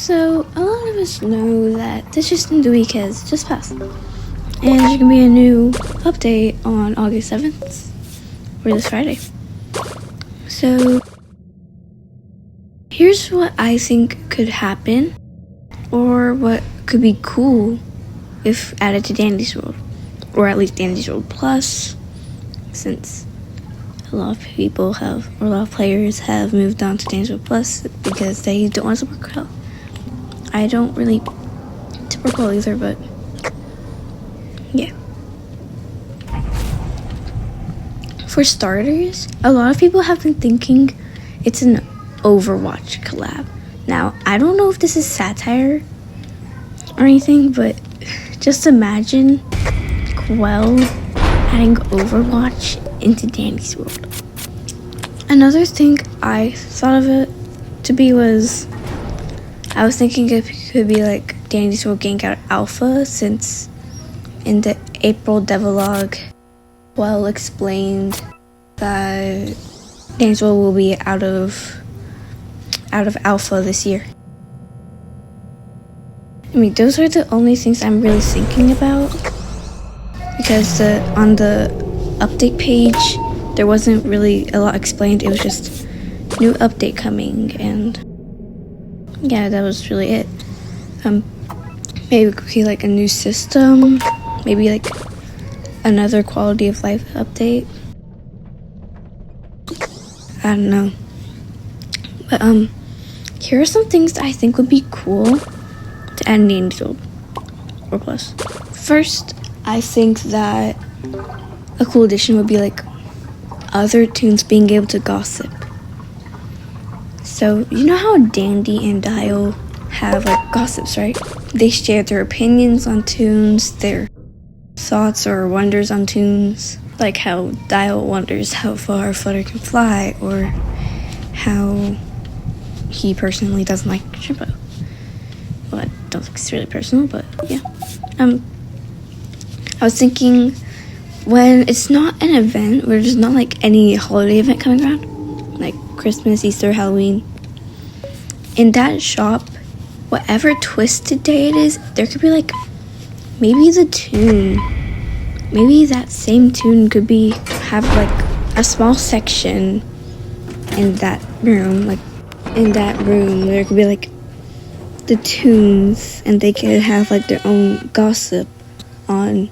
So, a lot of us know that this just in the week has just passed. And there's going to be a new update on August 7th, or this Friday. So, here's what I think could happen, or what could be cool if added to Dandy's World, or at least Dandy's World Plus, since a lot of players have moved on to Dandy's World Plus because they don't want to support Quell. I don't really support Quell either, but yeah. For starters, a lot of people have been thinking it's an Overwatch collab. Now, I don't know if this is satire or anything, but just imagine Quell adding Overwatch into Dandy's World. Another thing I thought of it to be was, I was thinking it could be like Dandy's World Gank Out Alpha, since in the April devlog, Quell explained that Dandy's World will be out of Alpha this year. I mean, those are the only things I'm really thinking about, because on the update page, there wasn't really a lot explained. It was just new update coming, and yeah, that was really it. Maybe it could be like a new system, maybe like another quality of life update. I don't know. But here are some things that I think would be cool to add in Dandy's World or Plus. First, I think that a cool addition would be like other toons being able to gossip. So, you know how Dandy and Dial have like gossips, right? They share their opinions on toons, their thoughts or wonders on toons, like how Dial wonders how far Flutter can fly, or how he personally doesn't like Shrimpo. Well, I don't think it's really personal, but yeah. I was thinking, when it's not an event, where there's not like any holiday event coming around, like Christmas, Easter, Halloween, in that shop, whatever twisted day it is, there could be like, maybe the toon, maybe that same toon could have like a small section in that room, like in that room, there could be like the toons, and they could have like their own gossip on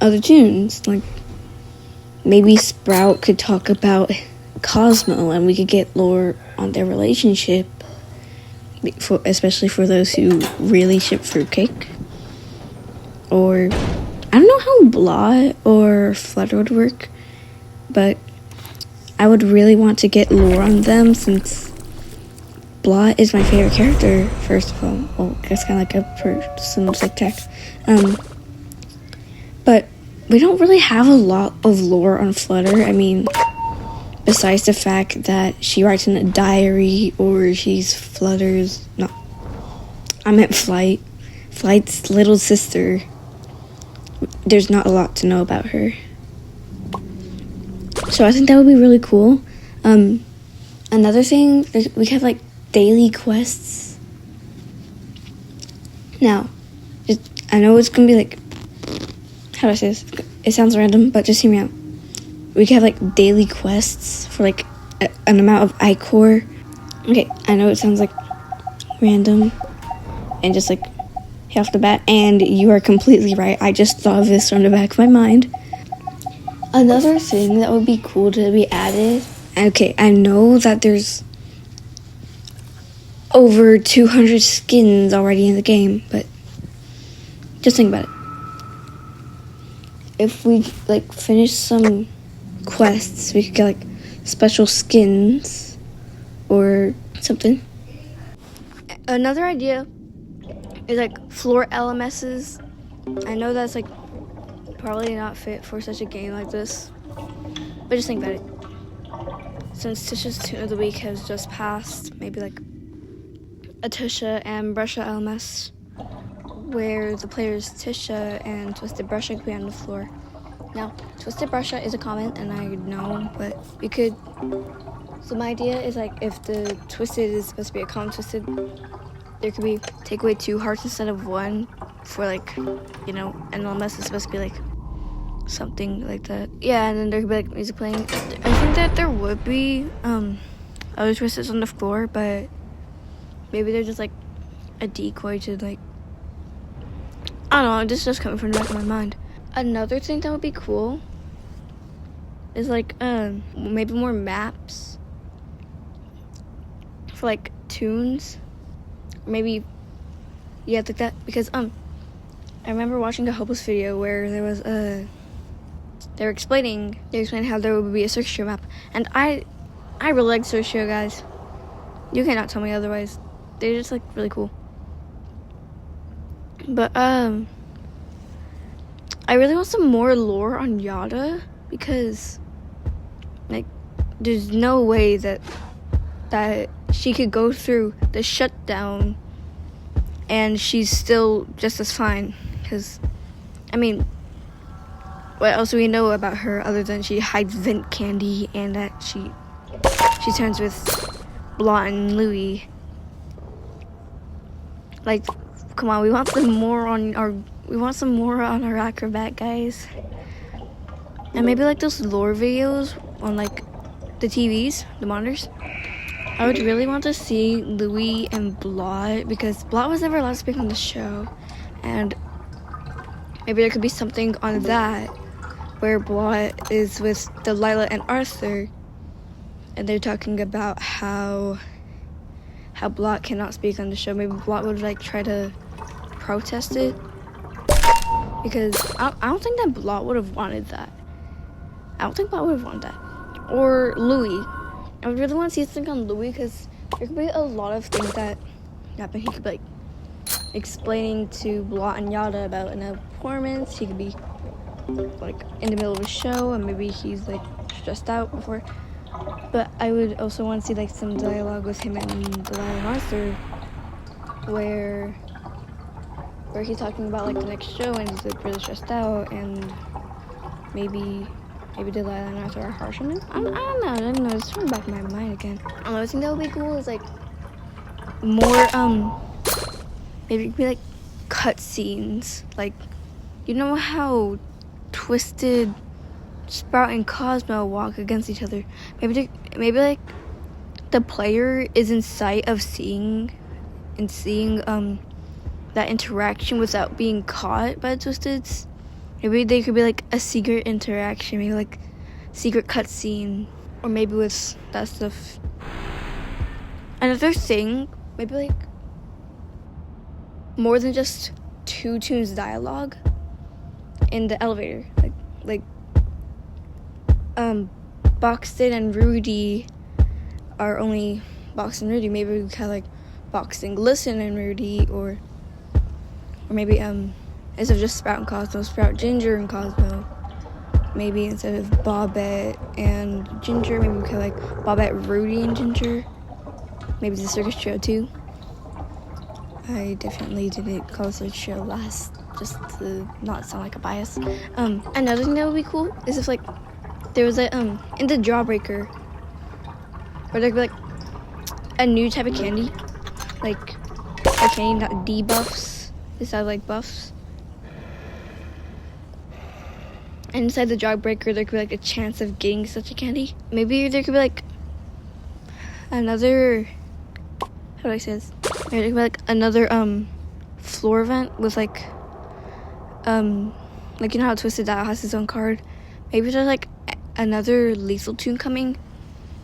other toons. Like maybe Sprout could talk about Cosmo, and we could get lore on their relationship, especially for those who really ship Fruitcake. Or I don't know how Blah or Flutter would work, but I would really want to get lore on them, since Blah is my favorite character, first of all. Well, it's kind of like a person looks like tech. But we don't really have a lot of lore on Flutter. I mean, besides the fact that she writes in a diary, or she's Flutter's, no, I meant Flight's little sister. There's not a lot to know about her. So I think that would be really cool. Another thing, we have like daily quests. Now, I know it's gonna be like, how do I say this? It sounds random, but just hear me out. We could have like daily quests for like an amount of ichor. Okay, I know it sounds like random and just like off the bat, and you are completely right. I just thought of this from the back of my mind. Another thing that would be cool to be added, okay, I know that there's over 200 skins already in the game, but just think about it. If we like finish some quests, we could get like special skins or something. Another idea is like floor LMSs. I know that's like probably not fit for such a game like this, but just think about it. Since Tisha's Toon of the Week has just passed, maybe like a Tisha and Brusha LMS, where the players Tisha and Twisted Brusha could be on the floor. Now, Twisted Brusha is a comment, and I know, but we could. So my idea is like, if the Twisted is supposed to be a common Twisted, there could be take away 2 hearts instead of 1 for like, you know, and unless it's supposed to be like something like that. Yeah, and then there could be like music playing. I think that there would be other twists on the floor, but maybe they're just like a decoy to like, I don't know, this is just coming from the back of my mind. Another thing that would be cool is like maybe more maps for like tunes, maybe, yeah, like that, because I remember watching a Hopeless video where there was they were explaining how there would be a Circus Show map, and I really like Circus Show, guys. You cannot tell me otherwise. They're just like really cool. But I really want some more lore on Yada, because like there's no way that she could go through the shutdown and she's still just as fine. Because I mean, what else do we know about her other than she hides vent candy and that she turns with Blah and Louie? Like, come on, we want some more on our acrobat, guys. And maybe like those lore videos on like the TVs, the monitors. I would really want to see Louie and Blah, because Blah was never allowed to speak on the show, and maybe there could be something on that where Blah is with Delilah and Arthur, and they're talking about how Blah cannot speak on the show. Maybe Blah would like try to protest it, because I don't think that Blah would have wanted that. I don't think Blah would have wanted that. Or Louie. I would really want to see something on Louie, because there could be a lot of things that happen. He could be like explaining to Blah and Yada about an performance. He could be like in the middle of a show, and maybe he's like stressed out before. But I would also want to see like some dialogue with him and Delilah and Arthur, where he's talking about like the next show and he's like really stressed out, and maybe Delilah and Arthur are harsh on him. I don't know. It's from the back of my mind again. Another thing that would be cool is like more maybe it could be like cut scenes. Like, you know how Twisted, Sprout, and Cosmo walk against each other? Maybe like the player is in sight of seeing that interaction without being caught by the Twisteds. Maybe they could be like a secret interaction, maybe like secret cutscene, or maybe with that stuff. Another thing, maybe like more than just 2 tunes dialogue in the elevator. Like Boxton and Rudy are only Box and Rudy. Maybe we could have like Boxing, Listen, and Rudy, or maybe instead of just Sprout and Cosmo, Sprout, Ginger, and Cosmo. Maybe instead of Bobbette and Ginger, maybe we could like Bobbette, Rudy, and Ginger. Maybe the Circus Show too. I definitely didn't call the Circus Show last, just to not sound like a bias. Another thing that would be cool is if like there was a in the Jawbreaker, where there could be like a new type of candy, like a candy that debuffs instead of like buffs. And inside the Jawbreaker, there could be like a chance of getting such a candy. Maybe there could be like another, how do I say this? Maybe there could be like another floor event with like you know how Twisted Dial has his own card. Maybe there's like another Lethal tune coming.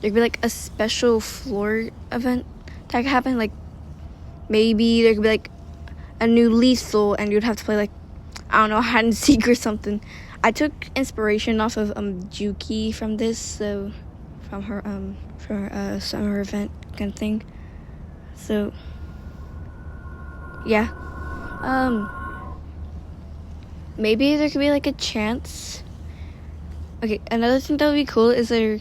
There could be like a special floor event that could happen. Like maybe there could be like a new Lethal, and you'd have to play like, I don't know, hide and seek or something. I took inspiration off of Juki from this, so from her summer event kind of thing. So yeah, maybe there could be like a chance. Okay, another thing that would be cool is there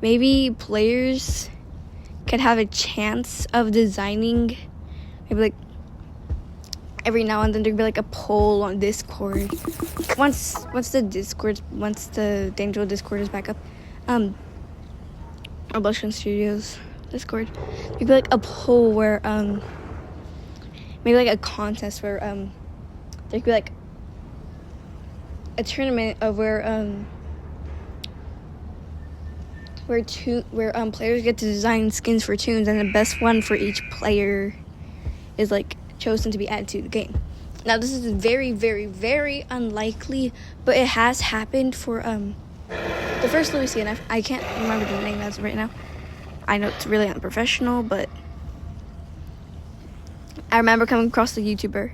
maybe players could have a chance of designing, maybe like every now and then there'd be like a poll on Discord. Once the Danger Discord is back up, or Blushing Studios Discord, there'd be like a poll where maybe like a contest where there could be like a tournament of where players get to design skins for toons, and the best one for each player is like chosen to be added to the game. Now this is very, very, very unlikely, but it has happened for the first Lucy, and I can't remember the name as of right now. I know it's really unprofessional, but I remember coming across the YouTuber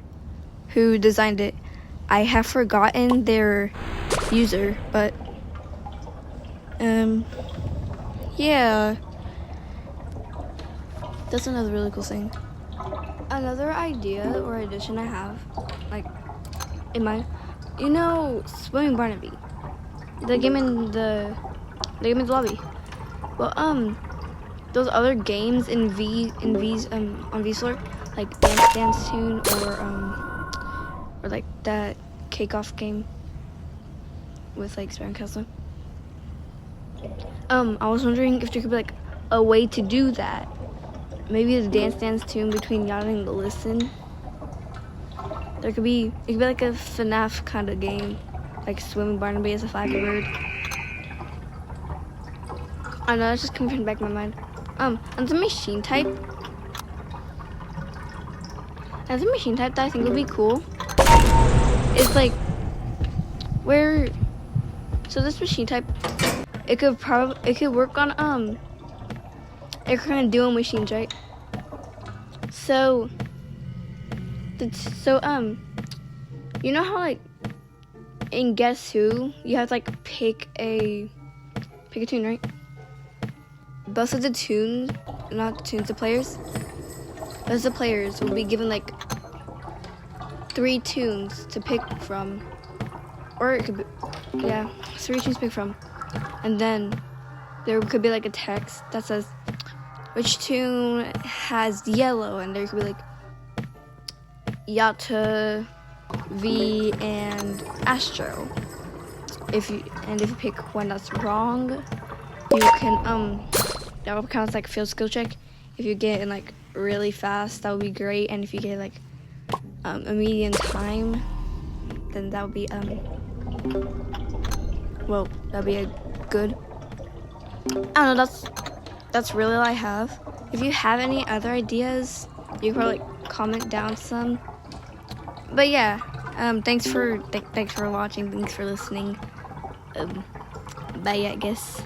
who designed it. I have forgotten their user, but yeah, that's another really cool thing. Another idea or addition I have, like in mind, Swimming Barnaby, the game in the lobby. Well, those other games on VSlurk, like Dance Toon or like that Cake Off game with like Spam Castle. I was wondering if there could be like a way to do that. Maybe the Dance Toon between Yada and the Listen. It could be like a FNAF kind of game, like Swimming Barnaby as a Flappy Bird. I know, that's just coming from the back of my mind. And the machine type. And the machine type that I think would be cool is like so this machine type, it could work on it kind of dual machines, right? So you know how like in Guess Who you have to like pick a toon, right? Both of the toons, not the toons, the players. Both of the players will be given like 3 toons to pick from, or it could be 3 toons to pick from, and then there could be like a text that says which toon has yellow, and there could be like Yatta, V, and Astro. If you pick one that's wrong, you can that will count as like field skill check. If you get in like really fast, that would be great, and if you get like a medium time, then that would be that'd be a good. I don't know, that's really all I have. If you have any other ideas, you can probably comment down some. But yeah, thanks for watching, thanks for listening. Bye, I guess.